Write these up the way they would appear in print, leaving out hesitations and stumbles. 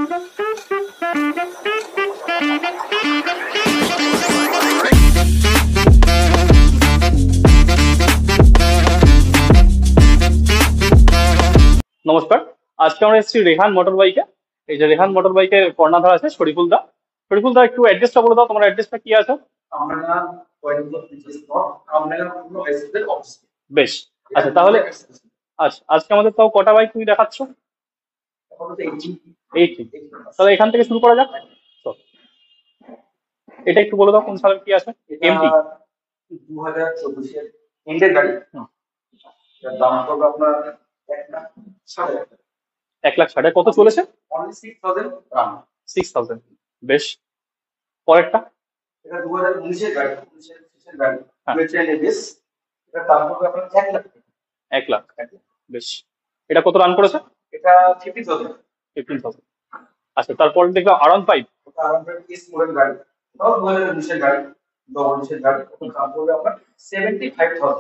নমস্কার। আজকে আমরা এসেছি রেহান মোটর বাইকে। এই যে রেহান মোটর বাইকের কর্ণধার আছে শরীফুল দা। শরীফুল দা, একটু অ্যাড্রেসটা বলে দাও, তোমার অ্যাড্রেসটা কি আছে? আমরা আমরা অফিস। বেশ। আচ্ছা তাহলে, আচ্ছা আজকে আমাদের তাও কটা বাইক তুমি দেখাচ্ছ? 18। তাহলে এখান থেকে শুরু করা যাক। চল। এটা একটু বলে দাও কোন সালের কি আছে। এমটি 2024 এন্ডের গাড়ি। এর দাম পড়বে আপনার 1,60,000। 1,60,000 কত চলেছে? Only 6,000 run. 6,000। বেশ। পরেরটা? এটা 2019 এর গাড়ি, 19 এর গাড়ি। হ্যাঁ। Dual ABS. এটা দাম পড়বে আপনার 1 লাখ। 1 লাখ। বেশ। এটা কত রান করেছে? এটা 50,000। 15,000। আচ্ছা, তারপরে দেখলাম R15। ওটা আরামদায়ক এস মডেল গাড়ি। তাও 2019 এর গাড়ি, 2019 এর গাড়ি। ওটার দাম পড়বে আপনার 75,000।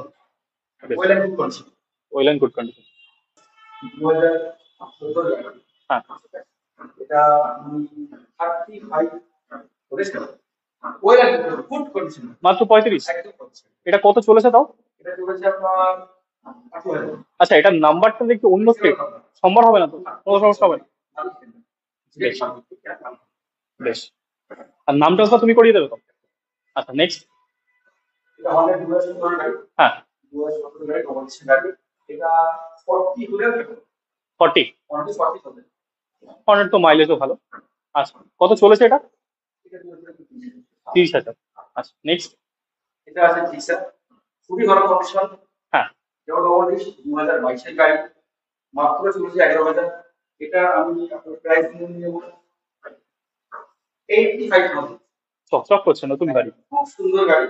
Well and good condition. Well and good condition. 2017 এর গাড়ি। হ্যাঁ। এটা 35 করেছে। Well and good condition. মাত্র 35। একদম কন্ডিশন। এটা কত চলেছে তাও? এটা চলেছে আপনার 8,000। আচ্ছা, এটার নাম্বারটা দেখি অন্য স্টেট। সম্ভব হবে না তো? কোনো সমস্যা হবে না? বেশ। বেশ। আর নাম ট্রান্সফার তুমি করিয়ে দেবে তো? আচ্ছা, নেক্সট। এটা আমাদের 2017 গাড়ি। হ্যাঁ। 2017 গাড়ি, কমার্শিয়াল গাড়ি। এটা 40 হলে 40। 40,000। হর্নেট তো মাইলেজও ভালো। আচ্ছা, কত চলেছে এটা? এটা 30,000। আচ্ছা, নেক্সট। এটা আছে জিক্সার, খুবই ভালো কন্ডিশন। হ্যাঁ। এটা 2022 এর গাড়ি, মাত্র চলেছে 11,000। এটা আমি আপনার প্রাইস নিয়ে 85,000। চকচক করছে নতুন গাড়ি। খুব সুন্দর গাড়ি।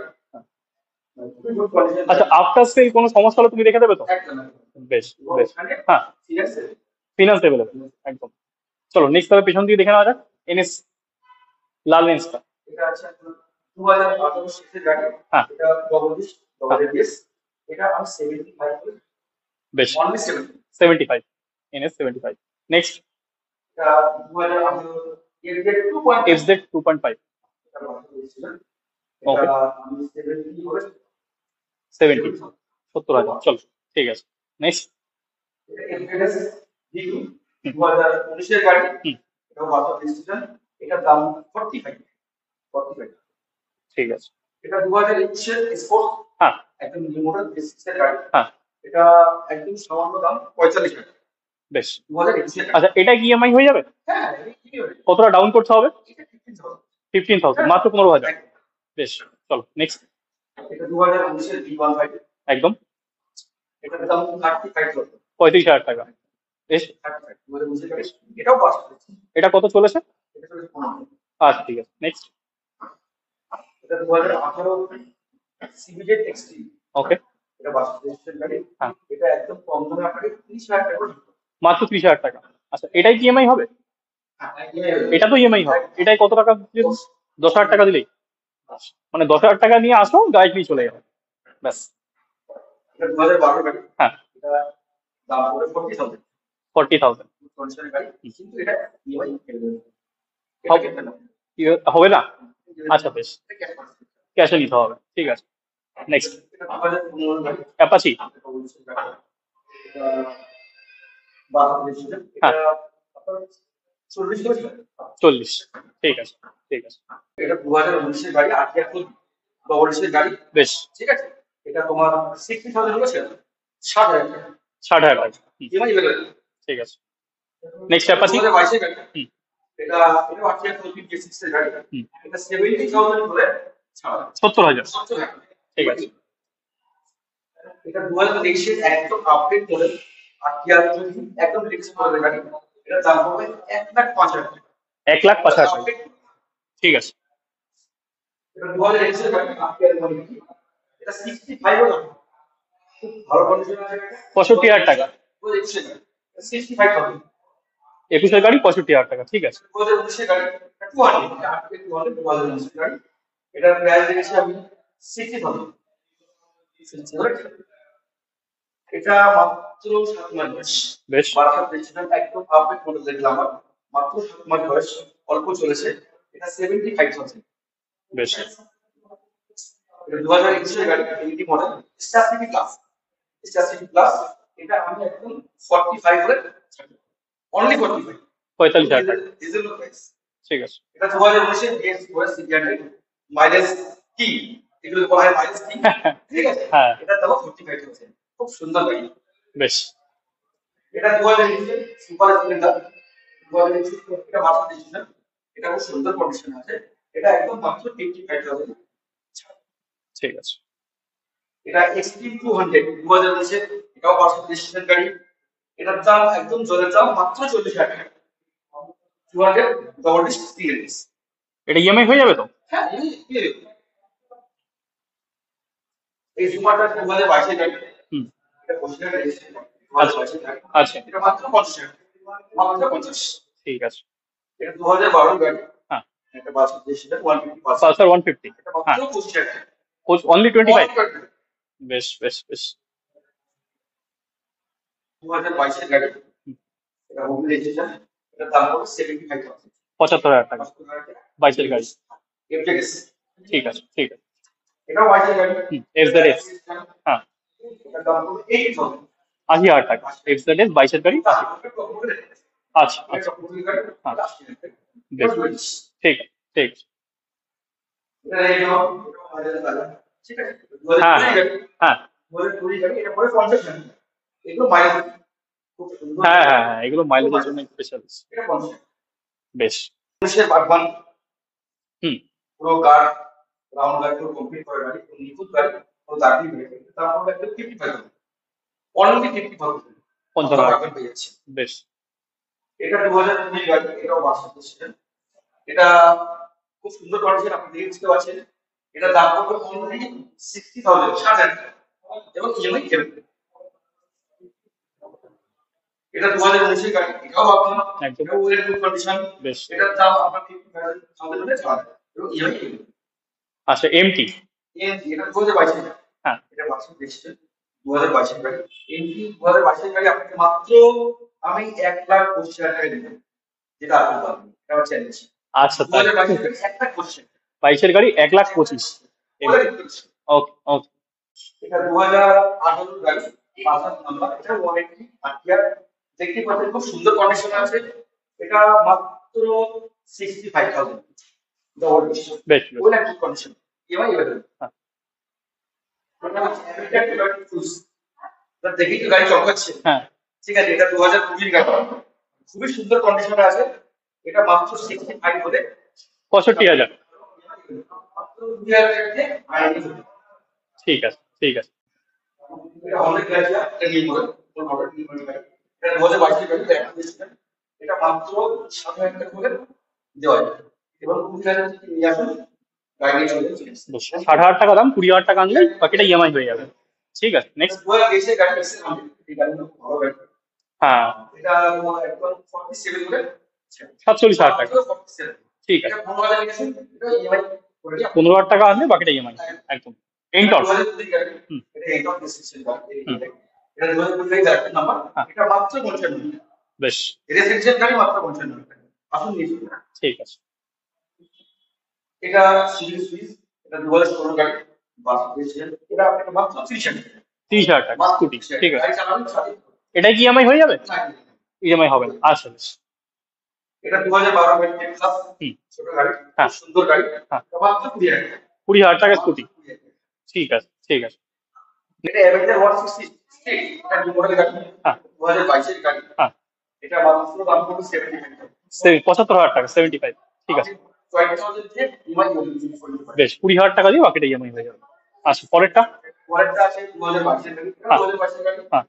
খুবই গুড কন্ডিশন। আচ্ছা, আফটার সেল কোনো সমস্যা হলে তুমি রেখে দেবে তো? একদম। বেশ বেশ। হ্যাঁ, ঠিক আছে। ফিনান্স অ্যাভেলেবল একদম। চলো নেক্সট, তাহলে পেছন দিকে দেখে নেওয়া যাক। এনএস লাল লেন্সটা। এটা আছে 2018 শেষের গাড়ি। হ্যাঁ। এটা ডবল এবিএস। এটা আমি 75 করে। বেশ। অনলি 70। 75। এনএস 75। নেক্সট। এটা 2018 এফজেড 2.5। এফজেড 2.5। ওকে। এটা আমি 70 করে। 70। 70,000। চলো, ঠিক আছে। নেক্সট। এটা এফজেড D2 2019 এর গাড়ি। এটা ওয়াটার রেজিস্ট্রেশন। এটার দাম 45। ঠিক আছে। এটা 2021 এর স্পোর্ট। হ্যাঁ। একদম নিউ মডেল বেসিক্স এর গাড়ি। হ্যাঁ। এটা একদম সামান্য দাম 45,000। বেশ। 2021 এর। আচ্ছা, এটা কি ইএমআই হয়ে যাবে? হ্যাঁ, কি হবে? কতটা ডাউন করতে হবে? এটা 15,000। 15,000, মাত্র 15,000। বেশ, চলো নেক্সট। এটা 2019 এর V15। একদম। এটার দাম 35,000। 35,000 টাকা। বেশ। 35 2019 এর গাড়ি। এটাও পাস করেছে। এটা কত চলেছে? এটা চলেছে 15। আচ্ছা, ঠিক আছে। নেক্সট। এটা 2018 সিবিজেড এক্সটি। ওকে। এটা বাস রেজিস্ট্রেশন গাড়ি। হ্যাঁ। এটা একদম কম দামে আপনাকে 30,000 টাকা করে দিতে হবে। মাত্র 30,000 টাকা। আচ্ছা, এটাই কি ইএমআই হবে? এটা তো ইএমআই হবে। এটাই কত টাকা? 10,000 টাকা দিলেই, মানে 10,000 টাকা নিয়ে আসো, গাড়ি নিয়ে চলে যাবে। ব্যাস। এটা 2012 গাড়ি। হ্যাঁ। এটা দাম পড়ে 40,000। 40,000। কন্ডিশনের গাড়ি, কিন্তু এটা ইএমআই হবে না? আচ্ছা, বেশ, ক্যাশে নিতে হবে। ঠিক আছে। নেক্সট। এটা 2015 গাড়ি। অ্যাপাচি। বাস রেজিস্ট্রেশন। এটা আপনার 40 করে। 40। ঠিক আছে, ঠিক আছে। এটা 2019 এর গাড়ি, 8 ফুল ডবল এর গাড়ি। বেশ। ঠিক আছে। এটা তোমার 60,000 হচ্ছে 60,000 টাকা। 60,000 টাকা। ইএমআই হবে। ঠিক আছে। Next Apache. 2022 এর গাড়ি। এটা 8 ফুল G6 এর গাড়ি। এটা 70,000 করে ছাড়া। 70,000। 70,000। ঠিক আছে। এটা 2023 এর একদম আপডেট মডেল, একদম লেটেস্ট মডেলের গাড়ি। এটা দাম হবে 1,05,000 টাকা। 1,05,000 টাকা। ঠিক আছে। এটা 2023 এর গাড়ি, মডেল। এটা 65 এর দাম। খুব ভালো কন্ডিশন আছে। 65,000 টাকা। 2023 এর গাড়ি। 65,000। 21 এর গাড়ি 65,000 টাকা। ঠিক আছে। 2019 এর গাড়ি 200, 2019 এর গাড়ি। এটার প্রাইস রেখেছি আমি 60,000। এটা মাত্র 7 মাস। বেশ। বারোটা পেয়েছিলাম, একদম আপডেট মডেল দেখলাম আমার। মাত্র 7 মাস বয়স, অল্প চলেছে। এটা 75,000। বেশ। এটা 2021 গাড়ি, 20 model, star city plus. Star city plus এটা আমি একদম 45 করে ছাড়বো। অনলি 45। 45,000 টাকা। Diesel price. ঠিক আছে। এটা 2019 এর বিএস ওএস সিরিয়ালের মাইলেজ কি, এগুলো বলা হয় মাইলেজ কি, ঠিক আছে। হ্যাঁ। এটা দাম 45,000। খুব সুন্দর গাড়ি। বেশ। এটা 2019 সুপার স্প্লেন্ডার। 2019 এটা মাত্র দিচ্ছি। এটা খুব সুন্দর কন্ডিশন আছে। এটা একদম মাত্র 55,000। ঠিক আছে। এটা এক্সট্রিম 200 2019 এর, এটাও পাঁচশো রেজিস্ট্রেশন গাড়ি। এটার দাম একদম জলের দাম মাত্র 40,000 টাকা। 200 ডবল ডিস্ক সিএলএস। এটা ইএমআই হয়ে যাবে তো? হ্যাঁ, এই সুপারটা 2022 এর গাড়ি। হুম। এটা বসিরহাট রেজিস্ট্রেশন। আচ্ছা। আচ্ছা। এটা মাত্র 50,000 টাকা। মাত্র 50। ঠিক আছে। এটা 2012 গাড়ি। হ্যাঁ। এটা পাঁচশো রেজিস্ট্রেশন 150 পালসার 150। এটা মাত্র হ্যাঁ। 25,000 টাকা। অনলি 25। বেশ বেশ বেশ। 2022 এর গাড়ি। এটা হোম রেজিস্ট্রেশন। এটা দাম হলো 75,000। 75,000 টাকা। 22 গাড়ি। এফজেডএস। ঠিক আছে। ঠিক আছে। এটাও 22 এর গাড়ি। এফজেডএস। হ্যাঁ। এটা দাম হলো 80,000। 80,000 টাকা। এফজেডএস 22 গাড়ি। আচ্ছা আচ্ছা। হ্যাঁ। বেশ। ঠিক আছে। ঠিক আছে। ঠিক আছে। হ্যাঁ হ্যাঁ। এগুলো মাইলেজ খুব সুন্দর। হ্যাঁ হ্যাঁ হ্যাঁ, এগুলো মাইলেজের জন্য স্পেশালিস্ট। এটা 50। বেশ। পুলিশের বাগবান হুম। পুরো গার্ড, রাউন্ড গার্ড পুরো কমপ্লিট করে গাড়ি, পুরো নিখুঁত গাড়ি, পুরো দাঁড়িয়ে গাড়ি। তারপর একটা 55, অনলি 55 50,000 টাকা পেয়ে যাচ্ছে। বেশ। এটা 2019 গাড়ি, এটাও বাসা ছিল। এটা খুব সুন্দর কন্ডিশন, আপনি দেখে বুঝতে পারছেন। এটা দাম পড়বে অনলি 60,000, 60,000 টাকা, এবং ইএমআই খেলবে। এটা 2019 গাড়ি, এটাও আপনার একদম। এটাও ওয়েল গুড কন্ডিশন। বেশ। এটার দাম আপনার 55,000 হলে চলে, এবং ইএমআই খেলবে। আচ্ছা, এমটি। এটা 2022 গাড়ি। হ্যাঁ। এটা বাসা দেখছে 2022 গাড়ি। এমটি 2022 গাড়ি আপনাকে মাত্র আমি 1,25,000 টাকা দেব, যেটা আপনি পাবেন। এটা আমার চ্যালেঞ্জ। আচ্ছা তাই। 2022 গাড়ি 1,25,000। 22 গাড়ি 1,25,000। ওকে ওকে। এটা 2018 গাড়ি, 5 নাম্বার। এটা ওয়ারেন্টি আটিয়ার, দেখতে পাচ্ছেন খুব সুন্দর কন্ডিশন আছে। এটা মাত্র 65,000। ডবল ডিস্ক বেশ বেশ। ওয়েল গুড কন্ডিশন, এবার এভেলেবল। হ্যাঁ। দেখি তো গাড়ি চমকাচ্ছে। হ্যাঁ। ঠিক আছে। এটা 2020 গাড়ি, খুবই সুন্দর কন্ডিশনে আছে। এটা মাত্র 65 হলে 65,000। মাত্র 2,000 টাকাতে আইনি হবে। ঠিক আছে। ঠিক আছে। এটা অনেক গাড়ি আছে, এটা নিয়ে মডেল, ফুল মডেল নিয়ে মডেল গাড়ি। এটা 2022 গাড়ি, এটা ডিসপ্লে। এটা মাত্র 7,000 টাকা করে দেওয়া যাবে, এবং 2,000 টাকা নিয়ে আসুন, গাড়ি নিয়ে চলে যাবে। 60,000 টাকা দাম, 20,000 টাকা আনলে বাকিটা ইএমআই হয়ে যাবে। ঠিক আছে। নেক্সট। 2023 গাড়ি এসে এই গাড়িগুলো ভালো গাড়ি। হ্যাঁ। এটা একদম 47 করে 47,000 টাকা। 47। ঠিক এটা আছে। 15,000 গেছে, এটা ইএমআই করে দিই। 15,000 টাকা আনলে বাকিটা ইএমআই। একদম। এন্টর। 2020 গাড়ি, হুম। এটা এন্টর ডিসিশন গাড়ি। হুম। এটা 2020 গাড়ি নাম্বার। হ্যাঁ। এটা মাত্র 55 টাকা। বেশ। রেসিডেন্সিয়াল গাড়ি মাত্র 55 টাকা। আসুন নিয়ে চলুন। ঠিক আছে। এটা সুইস সুইস, এটা 2016 গাড়ি, বাস রেজিস্ট্রেশন। এটা আপনাকে মাত্র 30,000 টাকা। 30,000 টাকা মাত্র স্কুটি। 30,000 ঠিক আছে। গাড়ি চালাবেন সাথে। এটা কি ইএমআই হয়ে যাবে? না, ইএমআই হবে না। আচ্ছা বেশ। এটা 2012 গাড়ি, টেক্সাস, হুম। ছোট গাড়ি, হ্যাঁ। খুব সুন্দর গাড়ি। হ্যাঁ। এটা মাত্র 20,000 টাকা। 20,000 টাকা স্কুটি। ঠিক আছে। ঠিক আছে। এটা অ্যাভেঞ্জার 160 স্ট্রিট, এটা নিউ মডেল গাড়ি, হ্যাঁ। 2022 এর গাড়ি। হ্যাঁ। এটা মাত্র দাম পড়বে 75 টাকা। 75,000 টাকা। 75। ঠিক আছে। 20,000 দিয়ে ইএমআই করতে পারেন। বেশ। 20,000 টাকা দিয়ে বাকিটা ইএমআই হয়ে যাবে। আচ্ছা, পরেরটা। পরেরটা আছে 2022 এর গাড়ি, এটা হ্যাঁ। 2022 এর গাড়ি। হ্যাঁ।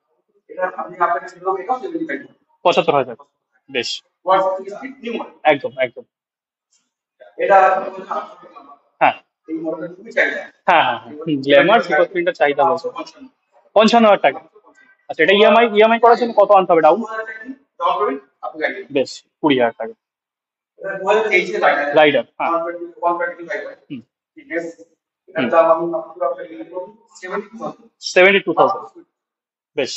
এটা আপনি আপনাকে ছিল এটাও 75 টাকা। 75,000। বেশ। 160 স্ট্রিট নিউ মডেল। একদম একদম। এটা হ্যাঁ এই মডেলটা খুবই চাহিদা। হ্যাঁ হ্যাঁ হ্যাঁ। গ্ল্যামার সুপার স্প্রিন্টার চাহিদা বলছে। 55,000 টাকা। আচ্ছা, এটা ইএমআই ইএমআই করার জন্য কত আনতে হবে ডাউন? ডাউন পেমেন্ট আপনি গাড়ি। বেশ। 20,000 টাকা। এটা 2023 এর রাইডার। রাইডার। হ্যাঁ। 120 রাইডার। হুম। ফিটনেস এটার দাম আমি মাত্র আপনাকে দিয়ে দেব 72,000। 72,000। বেশ।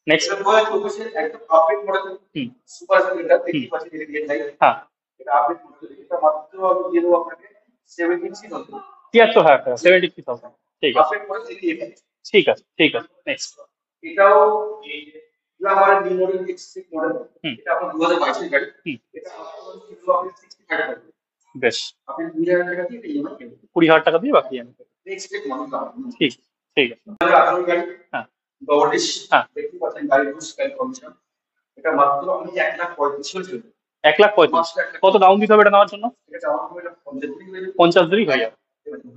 নেক্সট। এটা 2024 একদম আপডেট মডেল হুম। সুপার স্প্লেন্ডার দেখতে পাচ্ছেন এর রেড লাইট। হ্যাঁ, এটা আপডেট মডেল, এটা মাত্র আমি দিয়ে দেবো আপনাকে 73,000। 73,000 টাকা, 73,000। ঠিক আছে, আপডেট মডেল এটা। ঠিক আছে, ঠিক আছে। নেক্সট। এটাও glamour new model X6 model. হুম। এটা আপনার 2022 এর গাড়ি। হুম। এটা আপনার 65 বেশ, আপনি 2000 টাকা দিয়ে এটা ইএমআই পেয়ে 20,000 টাকা দিয়ে বাকি আমি। এক্সপেক্ট মডেল দাম। ঠিক, ঠিক আছে। 2018 গাড়ি হ্যাঁ, ডবলিশ হ্যাঁ। দেখতে পাচ্ছেন গাড়ির স্টাইল কন্ডিশন। এটা মাত্র আমি 1,35,000 ছিল। 1,35,000। কত ডাউন দিতে হবে এটা নেওয়ার জন্য? এটা আমার মনে হয় 50 হয়ে যাবে। 50 দিলেই হয়ে যাবে।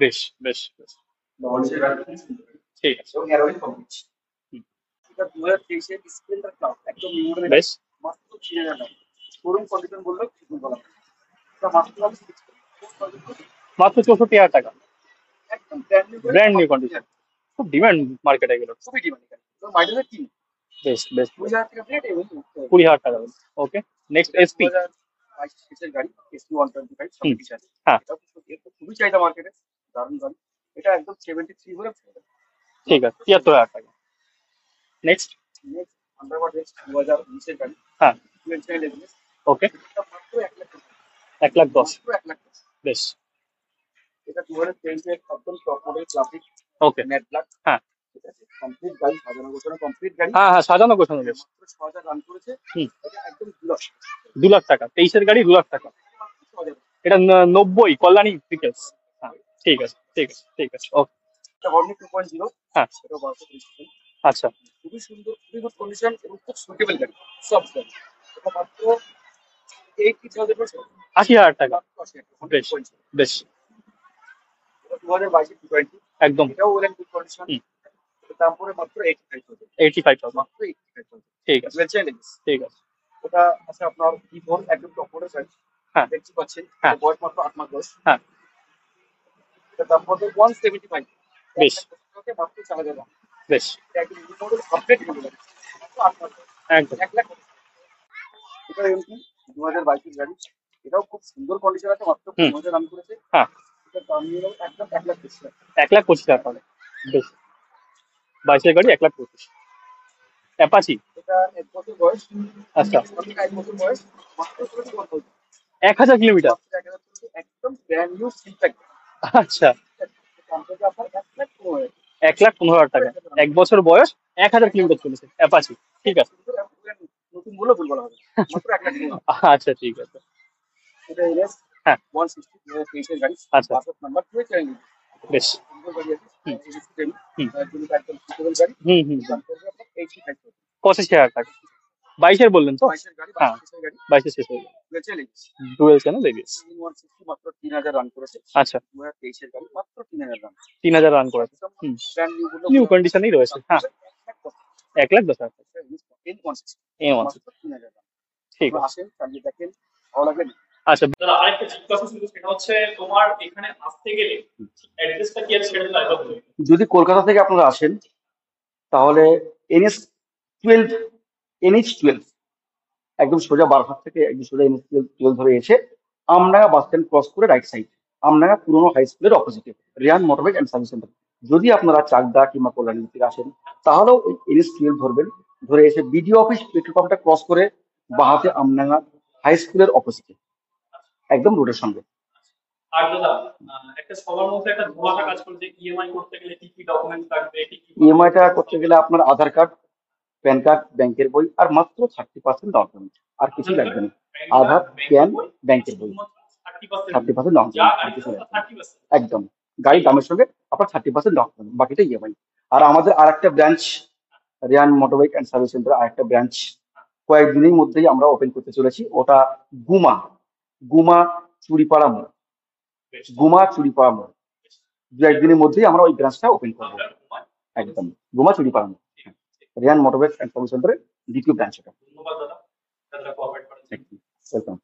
বেশ, বেশ, বেশ। ডবলিশের গাড়ি খুব সুন্দর। ঠিক আছে। এবং অ্যারোই কমপ্লিট। হুম। এটা 2023 এর স্প্লেন্ডার ক্লাব একদম নিউ মডেল। বেশ, মাত্র 3,000 টাকা। শোরুম কন্ডিশন বললেও কিছু বলা হবে না। এটা মাত্র আমি 64,000 মাত্র 64,000 টাকা। একদম brand new brand new condition. খুব ডিমান্ড মার্কেটে এগুলো। খুবই ডিমান্ড এখানে। তো মাইলেজের কি বেশ, বেশ। 20,000 টাকা প্লেট এবং 20,000 টাকা। ওকে। Next, SP. 2022 এর গাড়ি এসপি 125 হুম। সামনে পিছনে। হ্যাঁ, এটা খুবই চাহিদা মার্কেটে, দারুণ গাড়ি। এটা একদম 73 হলে ঠিক আছে, 73,000 টাকা। নেক্সট। নেক্সট আন্ডারওয়ার্ড নেক্সট 2019 এর গাড়ি হ্যাঁ, টুয়েলভ এলএস। ওকে। এটা মাত্র 1,00,000 টাকা। 1,10,000। মাত্র 1,00,000 টাকা। বেশ, এটা 2023 এর একদম টপ মডেল ক্লাসিক ওকে। Matte black. হ্যাঁ, ঠিক আছে, কমপ্লিট গাড়ি সাজানো গোছানো কমপ্লিট গাড়ি। হ্যাঁ, হ্যাঁ, সাজানো গোছানো বেশ। মাত্র 6,000 রান করেছে। হুম। এটা একদম ব্লক 2,00,000 টাকা, 23-এর গাড়ি 2,00,000 টাকা। 6,000। এটা 90 কল্যাণী ডিটেলস। হ্যাঁ, ঠিক আছে, ঠিক আছে, ঠিক আছে। ওকে। এটা হর্নি 2.0। হ্যাঁ, এটা বারোশো রেজিস্ট্রেশন। আচ্ছা। খুবই সুন্দর, খুবই গুড কন্ডিশন এবং খুব সুইটেবল গাড়ি, সফট গাড়ি। এটা মাত্র 80,000 করে 80,000 টাকা। মাত্র 80,000 বেশ, বেশ। এটা 2022 T20। একদম। এটাও ওয়েল গুড কন্ডিশন। হুম। এটার দাম পড়ে মাত্র 85,000। 85,000। মাত্র 85,000। ঠিক আছে, টুয়েলভ এলএস। ঠিক আছে। ওটা আছে আপনার E4 একদম টপ মডেল গাড়ি। হ্যাঁ, দেখতে পাচ্ছেন হ্যাঁ। এর বয়স মাত্র 8 মাস বয়স। হ্যাঁ, এটার দাম পড়বে 175। বেশ। মাত্র 4,000 টাকা। বেশ, এটা একদম নিউ মডেল আপডেট মডেল গাড়ি। মাত্র 8 মাস বয়স। একদম। 1,00,000। এটা এমপি 2022 এর গাড়ি। এটাও খুব সুন্দর কন্ডিশন আছে, মাত্র হুম। 15,000 রান করেছে। হ্যাঁ, এটার দাম নিয়ে নেবো একদম 1,25,000 টাকা। 1,25,000 টাকা। বেশ, 22-এর গাড়ি 1,25,000। অ্যাপাচি। এটা 1 বছর বয়স। আচ্ছা, মাত্র 1 বছর বয়স। মাত্র 21,000। 1,000 কিলোমিটার। মাত্র 1,000 চলেছে, একদম ব্র্যান্ড নিউ সিলপ্যাক। আচ্ছা, দাম পড়বে আপনার 1,15,000। 1,15,000 টাকা। 1 বছর বয়স, 1,000 কিলোমিটার চলেছে অ্যাপাচি। ঠিক আছে। নতুন বলে ভুল বলা হবে। মাত্র 1,00,000 টাকা। আচ্ছা, ঠিক আছে। এটা এনএস হ্যাঁ, 160 2023 এর গাড়ি। আচ্ছা। পাসপোর্ট নাম্বার 2 বেশ। সুন্দর গাড়ি আছে। হুম। এসএসসি গাড়ি। হুম। জন্য একদম সুইটেবল গাড়ি। হুম, হুম, দাম পড়বে আপনার 85,000। 85,000 টাকা। 22-এর বললেন তো? 22 এর গাড়ি, হ্যাঁ, 22 এর গাড়ি। 22-এ শেষ হয়ে যাবে। Twelve LS. Dual channel ABS. 160 মাত্র 3,000 রান করেছে। আচ্ছা, 2023 এর গাড়ি, মাত্র 3,000 রান। 3,000 রান করেছে। একদম হুম। ব্র্যান্ড নিউ বললেও নিউ ভুল হবে না। কন্ডিশনেই রয়েছে। হ্যাঁ, 1,10,000 টাকা। N160 A1। মাত্র 3,000 রান। ঠিক আপনারা আছে। আসেন, চালিয়ে দেখেন, ভালো লাগবে। আচ্ছা দাদা, আরেকটা জিজ্ঞাসা ছিল, সেটা হচ্ছে তোমার এখানে আসতে গেলে অ্যাড্রেসটা কি আছে সেটা যদি আরেকবার বলো। যদি কলকাতা থেকে আপনারা আসেন তাহলে এনএস 12 NH 12 একদম সোজা বারঘাট থেকে একদম সোজা NH 12 ধরে এসে আমডাঙ্গা বাস স্ট্যান্ড ক্রস করে রাইট সাইড, আমডাঙ্গা পুরনো হাই স্কুলের অপোজিটে Riyan motorbike and service centre. যদি আপনারা চাকদা কিংবা কল্যাণী থেকে আসেন তাহলেও ওই NH 12 ধরবেন, ধরে এসে বিডিও অফিস পেট্রোল পাম্পটা ক্রস করে বাহাতে আমডাঙ্গা হাই স্কুলের অপোজিটে একদম রোডের সঙ্গে। আর দাদা, একটা সবার মধ্যে একটা ধোঁয়াশা কাজ করে যে ইএমআই করতে গেলে কি কি ডকুমেন্ট লাগবে, কি কি ইএমআইটা করতে গেলে আপনার আধার কার্ড, প্যান কার্ড, ব্যাংকের বই আর মাত্র 30% ডাউন পেমেন্ট, আর কিছুই লাগবে না। আধার, প্যান, ব্যাংকের বই, 30% ডাউন যা পেমেন্ট, আর গাড়ি কিছু লাগবে না। 30%। একদম গাড়ির দামের সঙ্গে আপনার 30% ডাউন পেমেন্ট, বাকিটা ইএমআই। আর আমাদের আরেকটা branch Riyan motorbike and service centre আরেকটা ব্রাঞ্চ কয়েকদিনের মধ্যেই আমরা ওপেন করতে চলেছি, ওটা গুমা, গুমা চুরিপাড়া মোড়, গুমা চুরিপাড়া মোড়। দু একদিনের মধ্যেই আমরা ওই ব্রাঞ্চটা ওপেন করবো। একদম গুমা চুরিপাড়া মোড়, রিয়ান মোটরবাইক অ্যান্ড সার্ভিস সেন্টারের দ্বিতীয় ব্রাঞ্চ এটা। ধন্যবাদ দাদা, দাদা কোঅপারেট করার জন্য। ওয়েলকাম।